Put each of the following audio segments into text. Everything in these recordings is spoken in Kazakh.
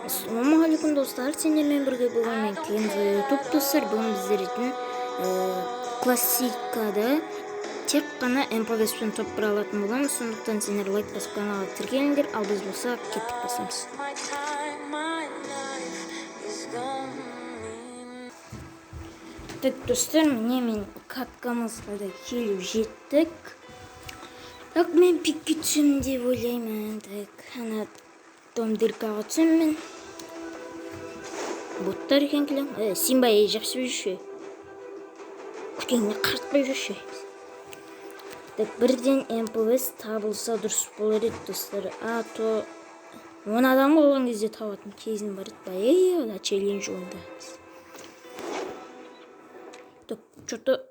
Assalamualaikum dostlar, сендермен бірге бүгін мен Kenzo YouTube достар. Бүгін біздердің классикада тек қана MP5-пен топ бұра алатын боламыз. Сондықтан сендер лайк басып каналға тіркеліңдер, ал біз болса кеттік басамыз. Так достар, міне мен капкамызға да келіп жеттік. Так мен пикке түсем деп ойлаймын. Так, ана домдыркаға түсем мен. Боттар екен келем. Симбай жақсы жүрші. Күшкеніне қартпай жүрші. Так, бірден MP5 табылса дұрыс болар еді достар. А то 10 адам болған кезде табатын кезім бар еді. Ода челлендж ойында. Так, что-то...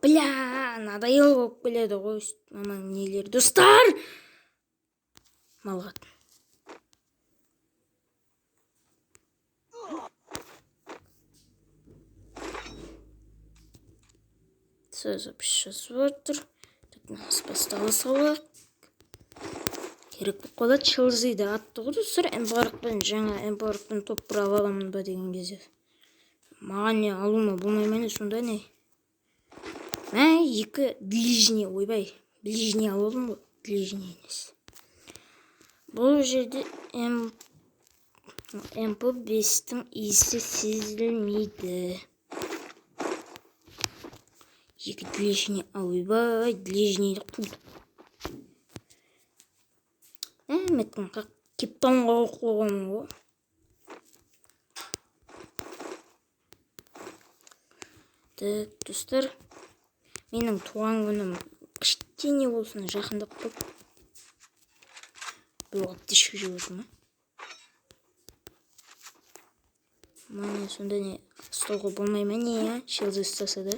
Бля, надоел болып келеді ғой. Мамаң нелер. Достар! Малғат. Запись жазып отыр. Так, нас бастала салайық. Керек болып қалады. Челзиді атты ғой достар. MP5-пен жаңа MP5-пен топ бұра аламын ба деген кезде. Маған не алуыма болмай мені сонда не? Мә, екі ближний, ойбай. Ближний алудым ғой. Ближний емес. Бұл жерде MP5-тің иісі сезілмейді. Екі ближний, ойбай, ближнейді қуды. Меттің қақ кептанға қоғам ғой. Так, достар, менің туған күнім кішкене болсын жақындап қойып. Бұл аптешкі жүрді ма? Мане сонда не столға болмай ма не? Челзі ұстаса да.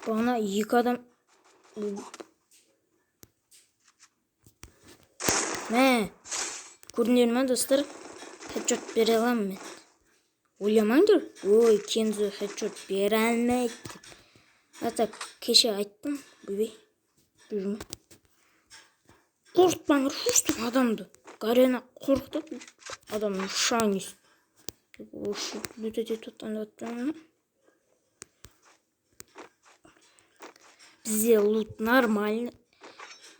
Бағана екі адам... Мә, көрінер ма достар? Хедшот бере алам мен. Ойламаңдар? Ой, Kenzo хедшот бере алмайды. Ата, кеше айттым, бөбей. Жүрме. Қорқытпаңыр, шуштың адамды. Гарена қорқытып, адамның шаң ес. Ошы, лүтеде тұттан. Бізде лут нормально.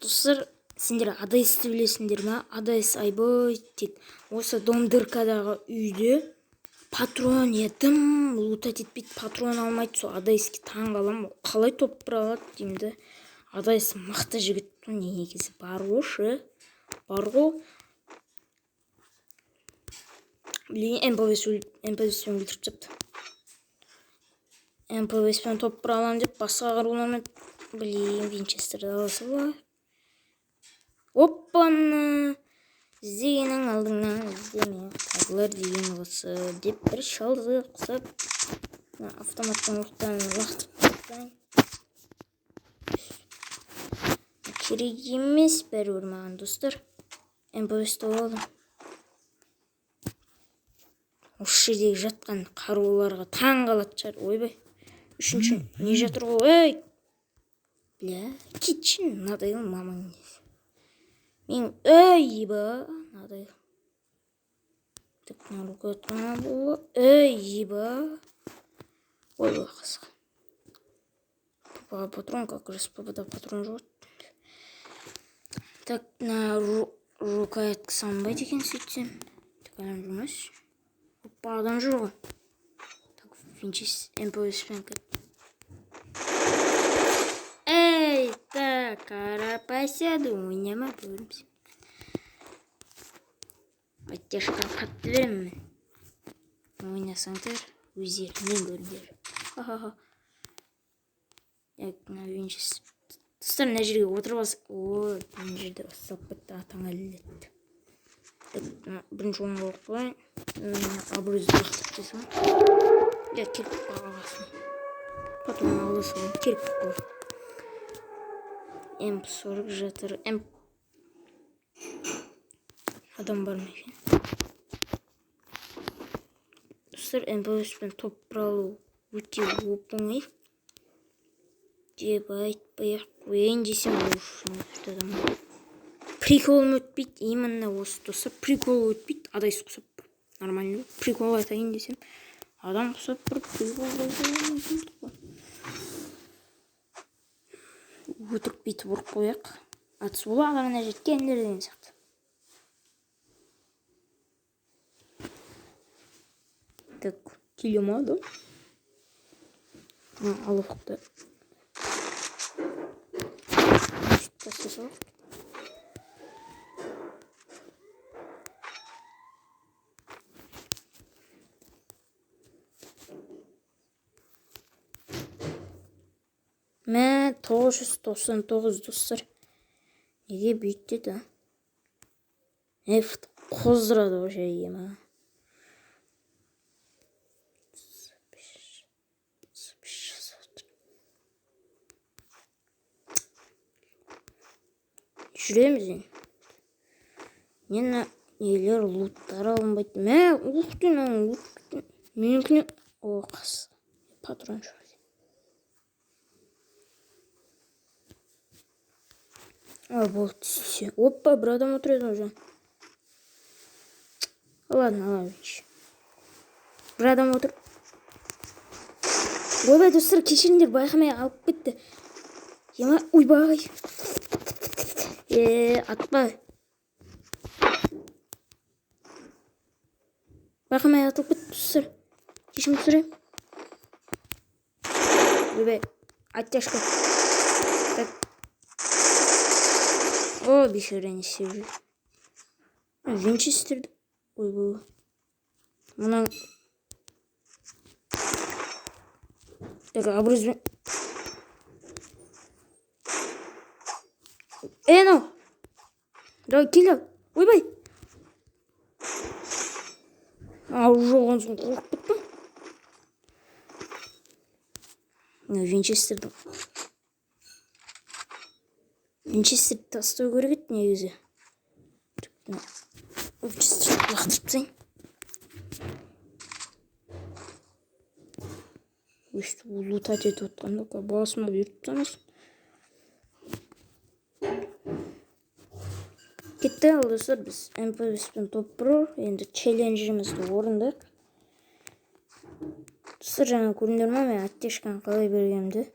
Достар, сендер адайсты білесіңдер ма? Адайс айбой тек осы домдыркадағы үйде патрон етім, лут етпейді, патрон алмайды. Со адайске таң қалам. Қалай топ бұра алады деймді. Адайс мықты жігіт. Негізі бар ошы. Бар ғой. Білейін, MP5-пен өлтіріп тапты. MP5-пен топ бұра алам деп басқа қарулармен білейін, Винчестерді аласы бар. Оппаны! Іздегенің алдыңнан іздеме. Табылар деген осы деп бір шалды құсап. Автоматтан оқтан лақтып. Керек емес бәрі өрмаған достар. MP5-ті оладым. Осы жердегі жатқан қаруларға таң қалады шығар. Ойбай. Үшінші не жатыр ғой? Ей! Бля, кетшін. Надайыл мамаң несі. Мен өйба. Надайыл. Так, наруға атқана болу. Өйба. Ойба қасқа. Папаға патрон, как раз папада патрон жоқ. Так, на рукоятка санбайды екен сөйтсем. Так, адам жүрмес. Опа, адам жүр ғой. Так, Винчес MP5-пен кет. Эй, так, қарапасяды, ойнама бөлімсі. Баттешқа қатты берем мен. Ойнасаңдар, өздерінен көрдер. Ха-ха-ха. Так, на Винчес. Достар, мына жерге отырып алсақ. Ой, мына жерде басталып кетті, атаң әлілетті. Бірінші оңға оқып қойын. Абырызды бақтып десің. Я келіп бағасын. Потом алысың. Келіп қой. MP40 жатыр. Адам бар ма екен? Достар, MP5-пен топ бұра алу өте оп-оңай. Деп айтпай-ақ қойын десем, приколым өтпейді. Именно осы достар прикол өтпейді. Адайсы құсап нормально прикол айтайын десем адам құсап бір прикол өтірік бүйтіп ұрып қояқ. Атыс бола ағаңа жеткендер деген сияқты. Так, килема, да? Алықты. Тастасақ. Мә 999 достар. Неге бүйтті да? Ефт қоздырады о жайы ма? Жүреміз енді. Нені елер луттар алынбайды. Мә, ұқтың аңы лут. Менікіне... О, қас. Патрон жүрді. Болды все. Опа, бір адам отыреді уже. Ладно, алайыншы. Бір адам отыр. Ойбай, достар, кешіріңдер, байқамай алып кетті. Ема, ойбай. Атпа. Байқамай атылып кетті, достар. Кешірім сұрайым. Ойбай, оттяжка. Так. О, бешерені севді. Винчестерді. Ойбай. Мұнан... Так, обрызбен... Ну! Давай, келел. Ойбай! Уже оңызын қорып біттім. Винчестерді. Винчестерді тастау керек еді негізі. Винчестерді лақтырып тастайын. Өшті лутать етіп отқанда, басыма беріп тұрмыз. Кетті ал достар, біз МП-спен топ-про, енді челленджімізді орындық. Достар, жаңа көріндер ма, мен аттешканы қалай бергенімді.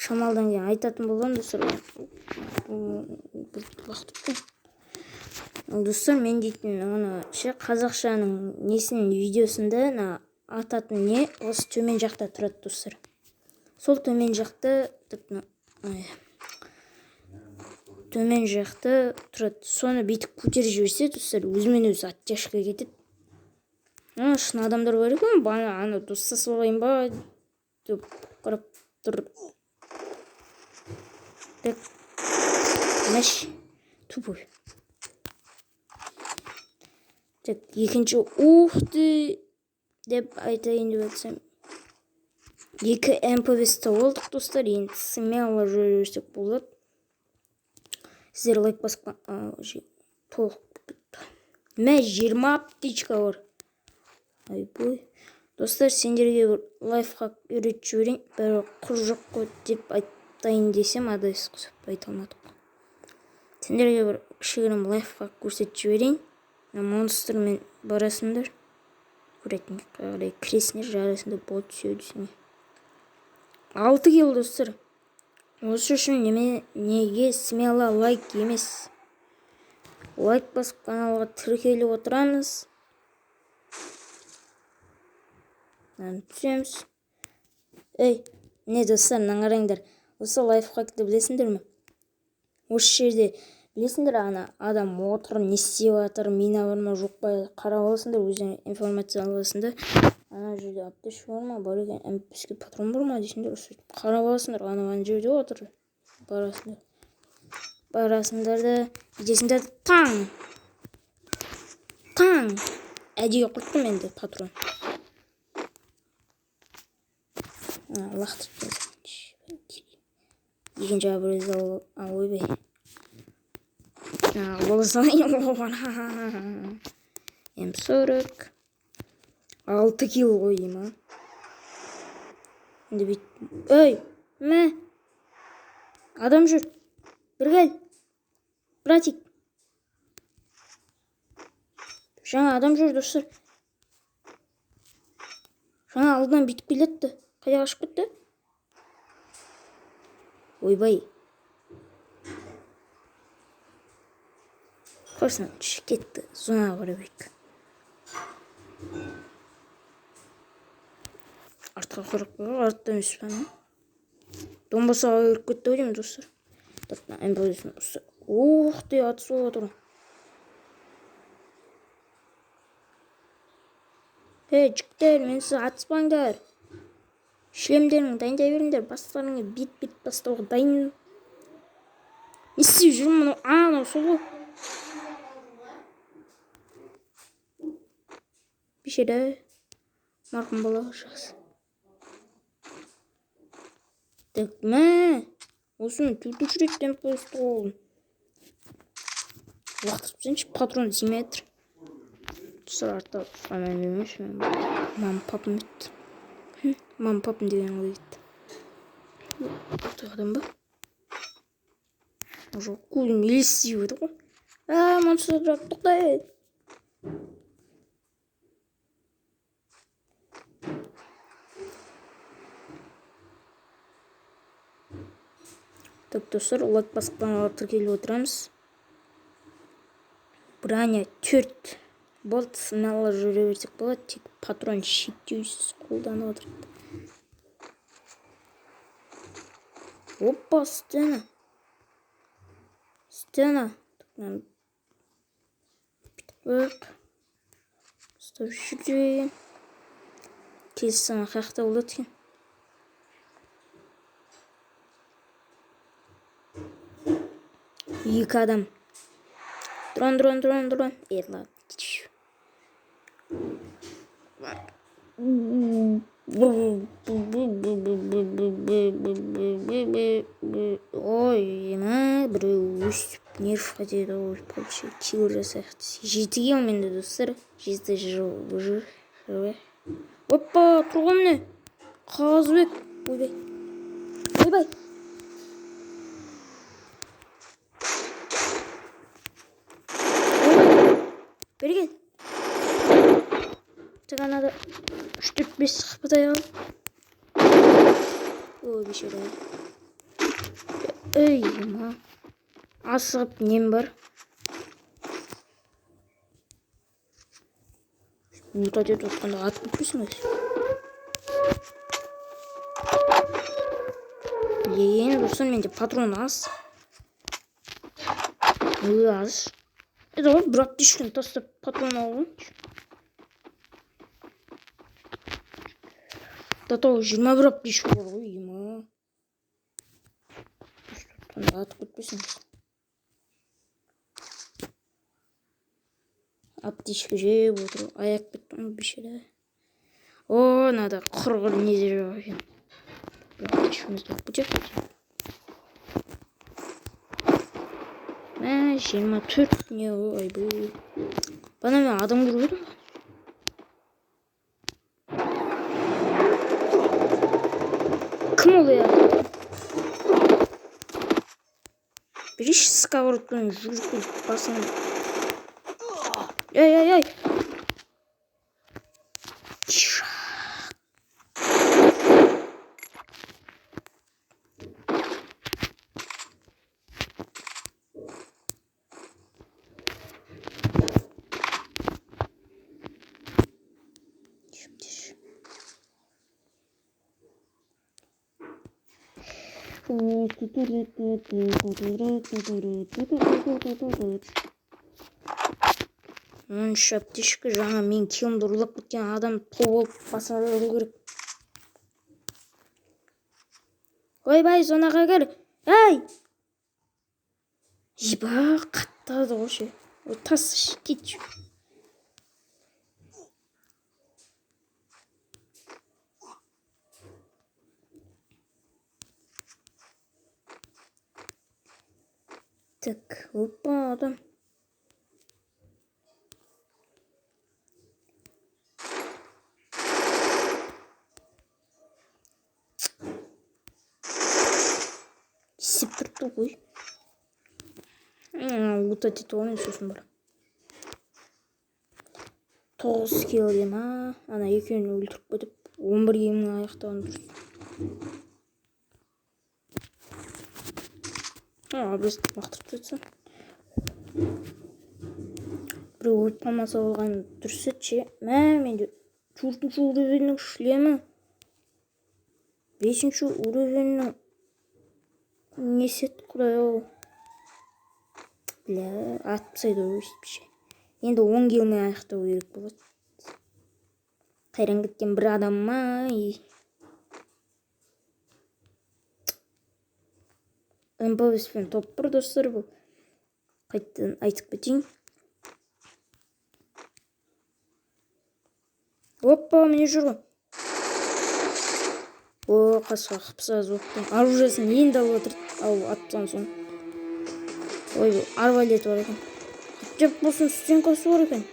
Шамалдан кейін айтатын болған, достар. Достар, мен дейтін қазақшаның несінің видеосында ататын не осы төмен жақта тұрады, достар. Сол төмен жақта төмен жақта тұрады. Соны бейтіп көтеріп жіберсе, достар, өзімен өзі аттешка кетеді. Шын адамдар бар екен, бана достасып алайын ба деп қарап тұр. Так, мәш, тупой. Так, екінші, ухты деп айтайын деп айтсам. 2 МП-сті олдық, достар, енді смело жүрсек болады. Сіздер лайк басып толық бітті. Мә 20 аптечка бар. Айбой. Достар, сендерге бір лайфхак үйретіп жіберейін. Бәрі құр жоқ қой деп айтайын десем, адайсыз құсап айта алмадық. Сендерге бір кішігірім лайфхак көрсетіп жіберейін. Монстрмен барасыңдар. Көретін қарай кіресіңдер, жарасында бот түседі сене. 6 кило, достар. Осы үшін неге смело лайк емес. Лайк басып каналға тіркеліп отырамыз. Түсеміз. Не достар, қараңдар. Осы лайфхакты білесіңдер ме? Осы жерде білесіңдер, адам отыр, не істеп жатыр, мина бар ма, жоқ па, қарап аласыңдар, өзіңе информация аласыңдар. Ана жерде аптечка бар ма, бар екен, МП-ске патрон бар ма дейсіңдер, қарап аласыңдар, ана жерде отыр. Барасыңдар да, кетесіңдер, таң. Әдейі құрттым енді патрон. Лақтырып жазайын. Екінші абырыз ойбай. М40. 6 кило қойдым, а? Енді бейт... Мә! Адам жүр. бір кел. Братик. Жаңа адам жүр, достар. Жаңа алдынан бүйтіп келетті. Қайда қашып кетті? Ойбай. Қойсын, кетті. Зонаға қарай берейік. Артқа қарап қойға, артта емес пе? Донбасаға өріп кетті ойдым, достар. Ух ты, атыс болып отыр. Жігіттер, мен сіз атыспаңдар. Шлемдеріңді дайындай беріңдер. Бастарыңа бет бастауға дайын. Не істеп жүрмін мұны? Анау сол ғой. Бешеді. Марқұм бала жақсы. Так, мә. Осыны түлді жүректен қойысты қолын. Уақытып сенші патрон зиметр. Тұсыр арта тұсырман емес. Мам папым етті. Мам папым деген ой етті. Тұйғадан ба? Жоқ, көзім елесі еді ғой. Монсыз тоқтай. Так, достар, лайк басқанға тіркеліп отырамыз. Броня 4 болт сыналы жүре берсек болады, тек патрон шектеусіз қолданып отырады. Опа, стена. Стена. Бүйтіп. Став жүрейін. Келсіні қақта болады екен. Екі адам. Дрон. Ладно. Ой, біреу өстіп нерв қатеді ғой. Полчай килл жасайық. Жетіге менде, достар. Жеті жүр. Опа, тұрғым не? Қазбек. Ойбай. Бері кел. Тағанада 3-4-5 қыпыдай ал. Ой, бешері. Ма. Асығып нем бар. Мұта деді отқанда ат көппесің өз. Достар, менде патрон аз. Аз. Это вот брат дишкен тастап патрон алғын. Датау 21 аптечка бар ғой, ема. Атып кетпесіңіз. Аптечка жеп отыр. Аяқ кеттім бешері. О, надо құрғыр неде жоқ екен. Бір аптечкамыз болып кетеді. 24 не ой бұл. Бана мен адам көріп едім. Кім ол я? Біріш сковородпен жүріп басын. Ай. Аптечка жаңа мен киімді ұрлап кеткен адам қол болып басына ұру керек. Ойбай, зонаға кір. Ай! Жиба қаттады ғой. Тас кетші. Так, опа, адам. Сіп тұрды ғой. Ута титул мен сосын бар. 9 kill дем ана екеуін өлтіріп кетіп 11 геймнің аяқтаған дұрыс. Біз мақтырып жатса. Біреу өліп қалмаса болған дұрыс еді. Менде 4-ші уровеннің шлемі. 5-ші уровеннің несі еді құдай-ау. Бля, атпсайды өстіпше. Енді 10 келмен аяқтау керек болады. Қайран кеткен бір адам ма? МПВСпен топ бір достар бұл. Қайтадан айтып кетейін. Оппа, міне жүр ғой. Қасқа қыпса зоқтың оружиясын енді алып отыр. Ал атпсан соң. Ой, арбалет бар екен. Деп болсын стенкасы бар екен.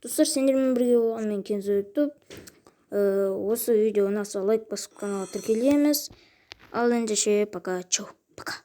Достар, сендермен бірге болған мен Кензо YouTube. Осы видео ұнаса лайк басып каналға тіркелеміз. Ал ендеше пока, чау, пока.